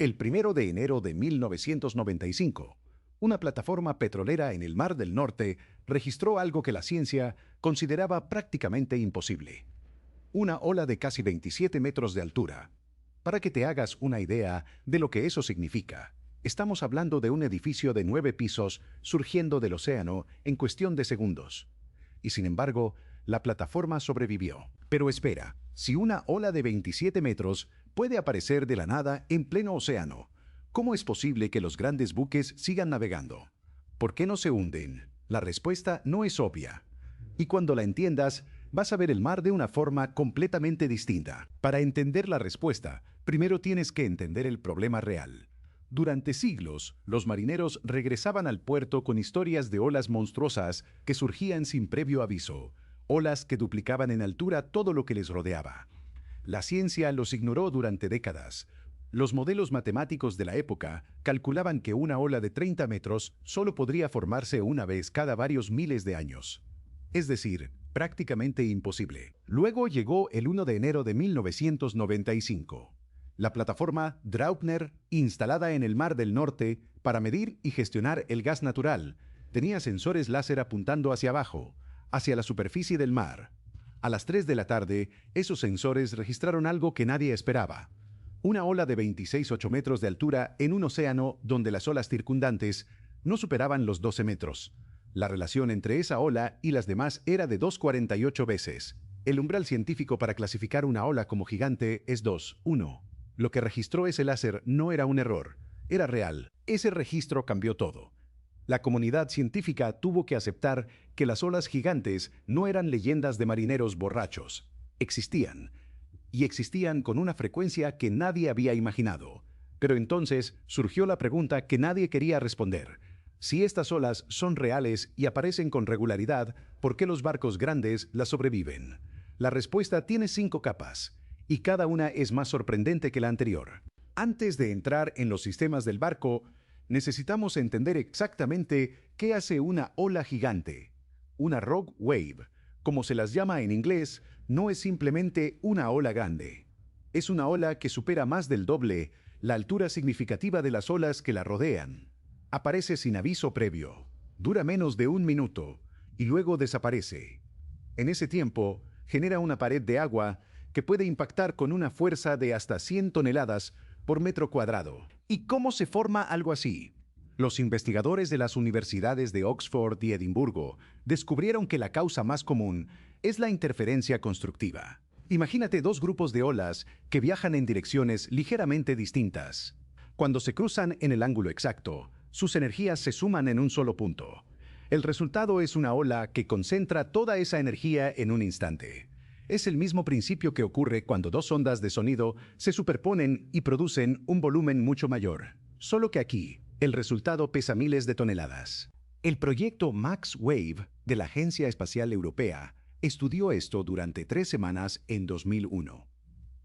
El 1 de enero de 1995, una plataforma petrolera en el Mar del Norte registró algo que la ciencia consideraba prácticamente imposible. Una ola de casi 27 metros de altura. Para que te hagas una idea de lo que eso significa, estamos hablando de un edificio de 9 pisos surgiendo del océano en cuestión de segundos. Y sin embargo, la plataforma sobrevivió. Pero espera, si una ola de 27 metros puede aparecer de la nada en pleno océano, ¿cómo es posible que los grandes buques sigan navegando? ¿Por qué no se hunden? La respuesta no es obvia. Y cuando la entiendas, vas a ver el mar de una forma completamente distinta. Para entender la respuesta, primero tienes que entender el problema real. Durante siglos, los marineros regresaban al puerto con historias de olas monstruosas que surgían sin previo aviso, olas que duplicaban en altura todo lo que les rodeaba. La ciencia los ignoró durante décadas. Los modelos matemáticos de la época calculaban que una ola de 30 metros solo podría formarse una vez cada varios miles de años. Es decir, prácticamente imposible. Luego llegó el 1 de enero de 1995. La plataforma Draupner, instalada en el Mar del Norte para medir y gestionar el gas natural, tenía sensores láser apuntando hacia abajo, hacia la superficie del mar. A las 3 de la tarde, esos sensores registraron algo que nadie esperaba. Una ola de 26,8 metros de altura en un océano donde las olas circundantes no superaban los 12 metros. La relación entre esa ola y las demás era de 2,48 veces. El umbral científico para clasificar una ola como gigante es 2,1. Lo que registró ese láser no era un error, era real. Ese registro cambió todo. La comunidad científica tuvo que aceptar que las olas gigantes no eran leyendas de marineros borrachos. Existían. Y existían con una frecuencia que nadie había imaginado. Pero entonces surgió la pregunta que nadie quería responder. Si estas olas son reales y aparecen con regularidad, ¿por qué los barcos grandes las sobreviven? La respuesta tiene 5 capas, y cada una es más sorprendente que la anterior. Antes de entrar en los sistemas del barco, necesitamos entender exactamente qué hace una ola gigante. Una rogue wave, como se las llama en inglés, no es simplemente una ola grande. Es una ola que supera más del doble la altura significativa de las olas que la rodean. Aparece sin aviso previo, dura menos de 1 minuto y luego desaparece. En ese tiempo, genera una pared de agua que puede impactar con una fuerza de hasta 100 toneladas por metro cuadrado. ¿Y cómo se forma algo así? Los investigadores de las universidades de Oxford y Edimburgo descubrieron que la causa más común es la interferencia constructiva. Imagínate 2 grupos de olas que viajan en direcciones ligeramente distintas. Cuando se cruzan en el ángulo exacto, sus energías se suman en un solo punto. El resultado es una ola que concentra toda esa energía en un instante. Es el mismo principio que ocurre cuando 2 ondas de sonido se superponen y producen un volumen mucho mayor. Solo que aquí, el resultado pesa miles de toneladas. El proyecto Max Wave de la Agencia Espacial Europea estudió esto durante 3 semanas en 2001.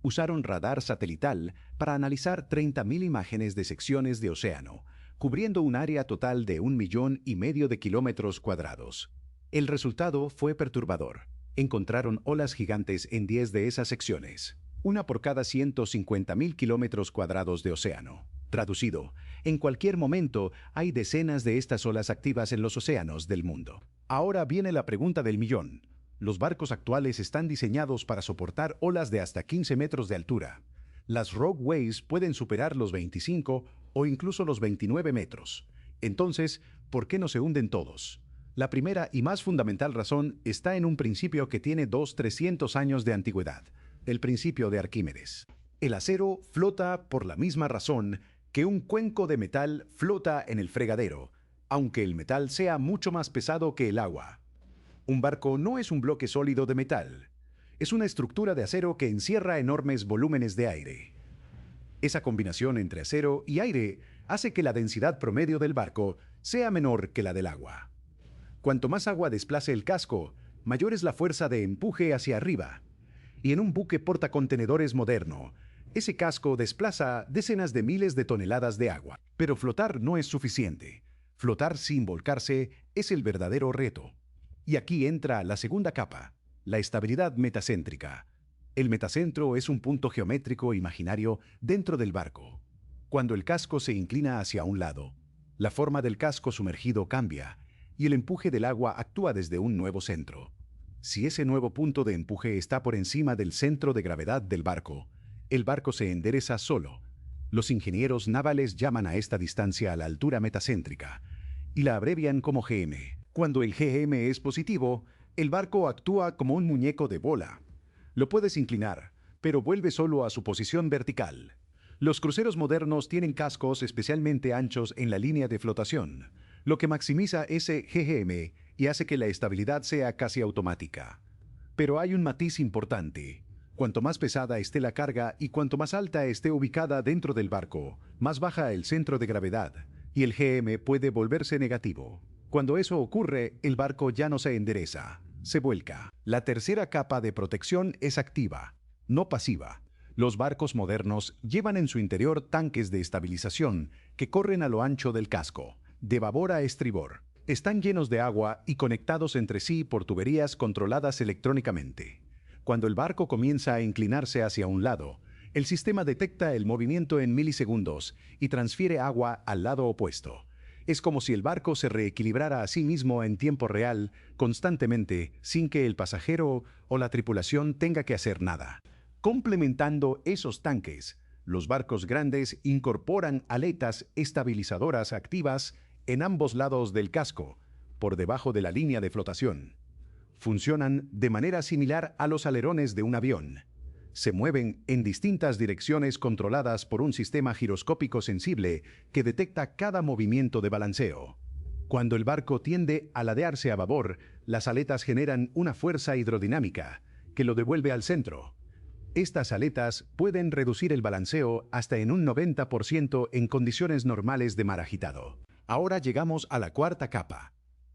Usaron radar satelital para analizar 30.000 imágenes de secciones de océano, cubriendo un área total de 1,5 millones de kilómetros cuadrados. El resultado fue perturbador. Encontraron olas gigantes en 10 de esas secciones, una por cada 150.000 kilómetros cuadrados de océano. Traducido, en cualquier momento hay decenas de estas olas activas en los océanos del mundo. Ahora viene la pregunta del millón. Los barcos actuales están diseñados para soportar olas de hasta 15 metros de altura. Las rogue waves pueden superar los 25 o incluso los 29 metros. Entonces, ¿por qué no se hunden todos? La primera y más fundamental razón está en un principio que tiene 300 años de antigüedad, el principio de Arquímedes. El acero flota por la misma razón que un cuenco de metal flota en el fregadero, aunque el metal sea mucho más pesado que el agua. Un barco no es un bloque sólido de metal, es una estructura de acero que encierra enormes volúmenes de aire. Esa combinación entre acero y aire hace que la densidad promedio del barco sea menor que la del agua. Cuanto más agua desplace el casco, mayor es la fuerza de empuje hacia arriba. Y en un buque portacontenedores moderno, ese casco desplaza decenas de miles de toneladas de agua. Pero flotar no es suficiente. Flotar sin volcarse es el verdadero reto. Y aquí entra la segunda capa, la estabilidad metacéntrica. El metacentro es un punto geométrico imaginario dentro del barco. Cuando el casco se inclina hacia un lado, la forma del casco sumergido cambia y el empuje del agua actúa desde un nuevo centro. Si ese nuevo punto de empuje está por encima del centro de gravedad del barco, el barco se endereza solo. Los ingenieros navales llaman a esta distancia la altura metacéntrica y la abrevian como GM. Cuando el GM es positivo, el barco actúa como un muñeco de bola. Lo puedes inclinar, pero vuelve solo a su posición vertical. Los cruceros modernos tienen cascos especialmente anchos en la línea de flotación, lo que maximiza ese GM y hace que la estabilidad sea casi automática. Pero hay un matiz importante. Cuanto más pesada esté la carga y cuanto más alta esté ubicada dentro del barco, más baja el centro de gravedad, y el GM puede volverse negativo. Cuando eso ocurre, el barco ya no se endereza, se vuelca. La tercera capa de protección es activa, no pasiva. Los barcos modernos llevan en su interior tanques de estabilización que corren a lo ancho del casco, de babor a estribor. Están llenos de agua y conectados entre sí por tuberías controladas electrónicamente. Cuando el barco comienza a inclinarse hacia un lado, el sistema detecta el movimiento en milisegundos y transfiere agua al lado opuesto. Es como si el barco se reequilibrara a sí mismo en tiempo real, constantemente, sin que el pasajero o la tripulación tenga que hacer nada. Complementando esos tanques, los barcos grandes incorporan aletas estabilizadoras activas en ambos lados del casco, por debajo de la línea de flotación. Funcionan de manera similar a los alerones de un avión. Se mueven en distintas direcciones controladas por un sistema giroscópico sensible que detecta cada movimiento de balanceo. Cuando el barco tiende a ladearse a babor, las aletas generan una fuerza hidrodinámica que lo devuelve al centro. Estas aletas pueden reducir el balanceo hasta en un 90% en condiciones normales de mar agitado. Ahora llegamos a la cuarta capa.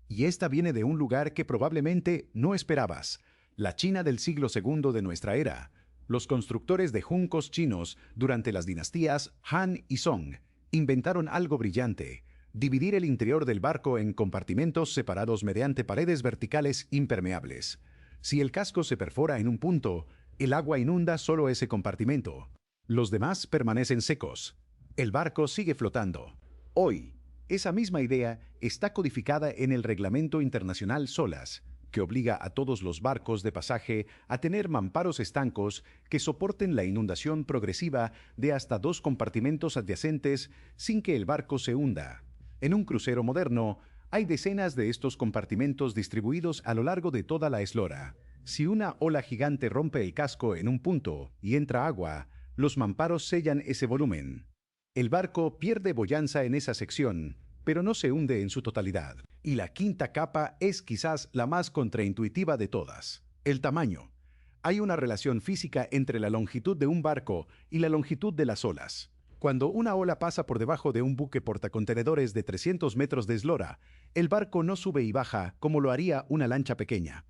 Y esta viene de un lugar que probablemente no esperabas, la China del siglo II de nuestra era. Los constructores de juncos chinos durante las dinastías Han y Song inventaron algo brillante: dividir el interior del barco en compartimentos separados mediante paredes verticales impermeables. Si el casco se perfora en un punto, el agua inunda solo ese compartimento. Los demás permanecen secos. El barco sigue flotando. Hoy, esa misma idea está codificada en el Reglamento Internacional SOLAS, que obliga a todos los barcos de pasaje a tener mamparos estancos que soporten la inundación progresiva de hasta 2 compartimentos adyacentes sin que el barco se hunda. En un crucero moderno, hay decenas de estos compartimentos distribuidos a lo largo de toda la eslora. Si una ola gigante rompe el casco en un punto y entra agua, los mamparos sellan ese volumen. El barco pierde boyanza en esa sección, pero no se hunde en su totalidad. Y la quinta capa es quizás la más contraintuitiva de todas: el tamaño. Hay una relación física entre la longitud de un barco y la longitud de las olas. Cuando una ola pasa por debajo de un buque portacontenedores de 300 metros de eslora, el barco no sube y baja como lo haría una lancha pequeña.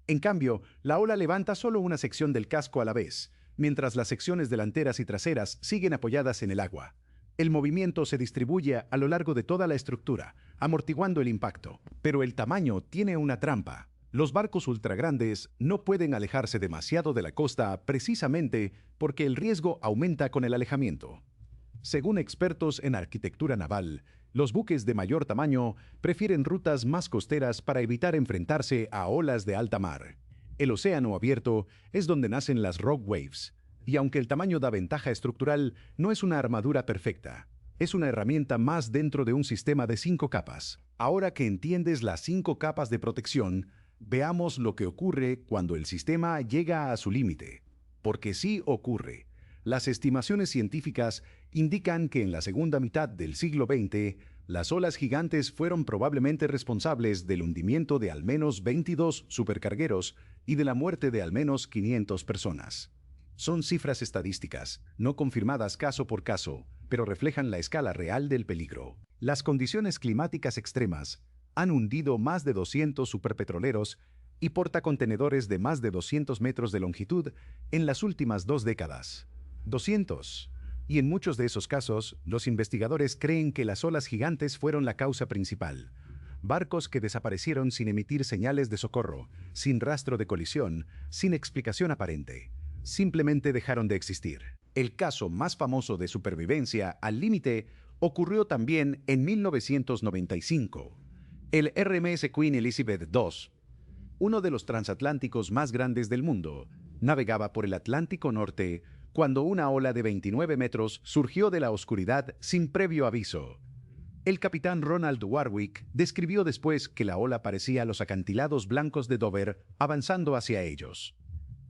En cambio, la ola levanta solo una sección del casco a la vez, mientras las secciones delanteras y traseras siguen apoyadas en el agua. El movimiento se distribuye a lo largo de toda la estructura, amortiguando el impacto. Pero el tamaño tiene una trampa. Los barcos ultragrandes no pueden alejarse demasiado de la costa precisamente porque el riesgo aumenta con el alejamiento. Según expertos en arquitectura naval, los buques de mayor tamaño prefieren rutas más costeras para evitar enfrentarse a olas de alta mar. El océano abierto es donde nacen las rogue waves, y aunque el tamaño da ventaja estructural, no es una armadura perfecta. Es una herramienta más dentro de un sistema de 5 capas. Ahora que entiendes las 5 capas de protección, veamos lo que ocurre cuando el sistema llega a su límite. Porque sí ocurre. Las estimaciones científicas indican que en la segunda mitad del siglo XX, las olas gigantes fueron probablemente responsables del hundimiento de al menos 22 supercargueros y de la muerte de al menos 500 personas. Son cifras estadísticas, no confirmadas caso por caso, pero reflejan la escala real del peligro. Las condiciones climáticas extremas han hundido más de 200 superpetroleros y portacontenedores de más de 200 metros de longitud en las últimas 2 décadas. 200. Y en muchos de esos casos, los investigadores creen que las olas gigantes fueron la causa principal. Barcos que desaparecieron sin emitir señales de socorro, sin rastro de colisión, sin explicación aparente. Simplemente dejaron de existir. El caso más famoso de supervivencia al límite ocurrió también en 1995. El RMS Queen Elizabeth II, uno de los transatlánticos más grandes del mundo, navegaba por el Atlántico Norte cuando una ola de 29 metros surgió de la oscuridad sin previo aviso. El capitán Ronald Warwick describió después que la ola parecía los acantilados blancos de Dover avanzando hacia ellos.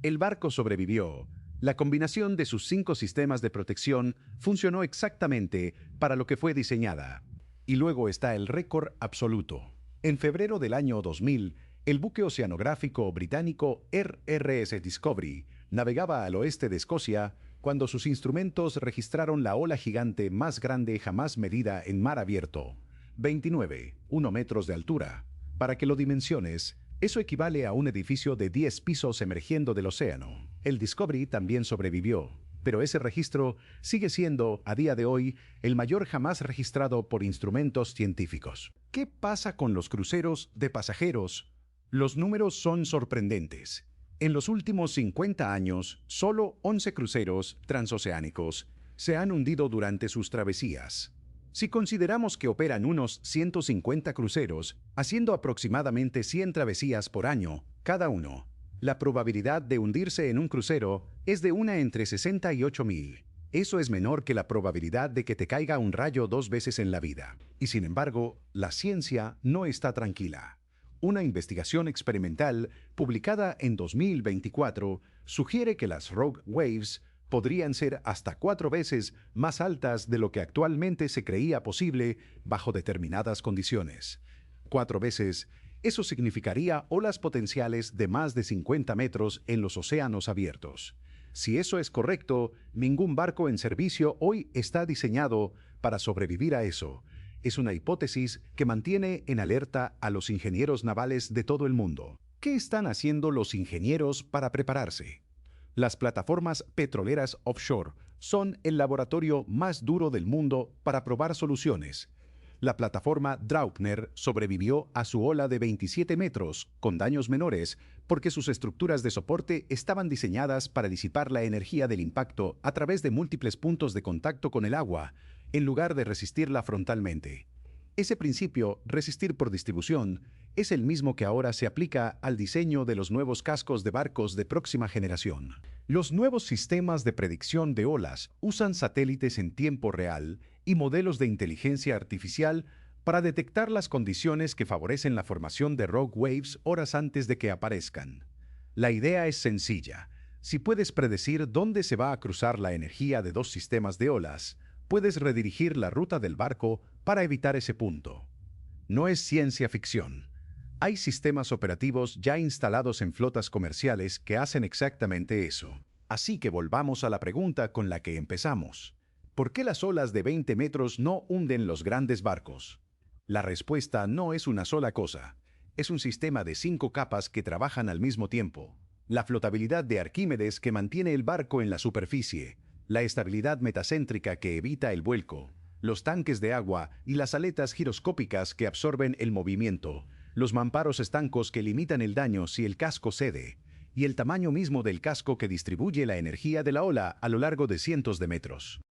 El barco sobrevivió. La combinación de sus 5 sistemas de protección funcionó exactamente para lo que fue diseñada. Y luego está el récord absoluto. En febrero del año 2000, el buque oceanográfico británico RRS Discovery navegaba al oeste de Escocia cuando sus instrumentos registraron la ola gigante más grande jamás medida en mar abierto, 29,1 metros de altura. Para que lo dimensiones, eso equivale a un edificio de 10 pisos emergiendo del océano. El Discovery también sobrevivió, pero ese registro sigue siendo, a día de hoy, el mayor jamás registrado por instrumentos científicos. ¿Qué pasa con los cruceros de pasajeros? Los números son sorprendentes. En los últimos 50 años, solo 11 cruceros transoceánicos se han hundido durante sus travesías. Si consideramos que operan unos 150 cruceros, haciendo aproximadamente 100 travesías por año, cada uno, la probabilidad de hundirse en un crucero es de 1 entre 68.000. Eso es menor que la probabilidad de que te caiga un rayo 2 veces en la vida. Y sin embargo, la ciencia no está tranquila. Una investigación experimental publicada en 2024 sugiere que las rogue waves podrían ser hasta 4 veces más altas de lo que actualmente se creía posible bajo determinadas condiciones. 4 veces, eso significaría olas potenciales de más de 50 metros en los océanos abiertos. Si eso es correcto, ningún barco en servicio hoy está diseñado para sobrevivir a eso. Es una hipótesis que mantiene en alerta a los ingenieros navales de todo el mundo. ¿Qué están haciendo los ingenieros para prepararse? Las plataformas petroleras offshore son el laboratorio más duro del mundo para probar soluciones. La plataforma Draupner sobrevivió a su ola de 27 metros, con daños menores, porque sus estructuras de soporte estaban diseñadas para disipar la energía del impacto a través de múltiples puntos de contacto con el agua, en lugar de resistirla frontalmente. Ese principio, resistir por distribución, es el mismo que ahora se aplica al diseño de los nuevos cascos de barcos de próxima generación. Los nuevos sistemas de predicción de olas usan satélites en tiempo real y modelos de inteligencia artificial para detectar las condiciones que favorecen la formación de rogue waves horas antes de que aparezcan. La idea es sencilla. Si puedes predecir dónde se va a cruzar la energía de 2 sistemas de olas, puedes redirigir la ruta del barco para evitar ese punto. No es ciencia ficción. Hay sistemas operativos ya instalados en flotas comerciales que hacen exactamente eso. Así que volvamos a la pregunta con la que empezamos. ¿Por qué las olas de 20 metros no hunden los grandes barcos? La respuesta no es una sola cosa. Es un sistema de 5 capas que trabajan al mismo tiempo. La flotabilidad de Arquímedes que mantiene el barco en la superficie, la estabilidad metacéntrica que evita el vuelco, los tanques de agua y las aletas giroscópicas que absorben el movimiento, los mamparos estancos que limitan el daño si el casco cede, y el tamaño mismo del casco que distribuye la energía de la ola a lo largo de cientos de metros.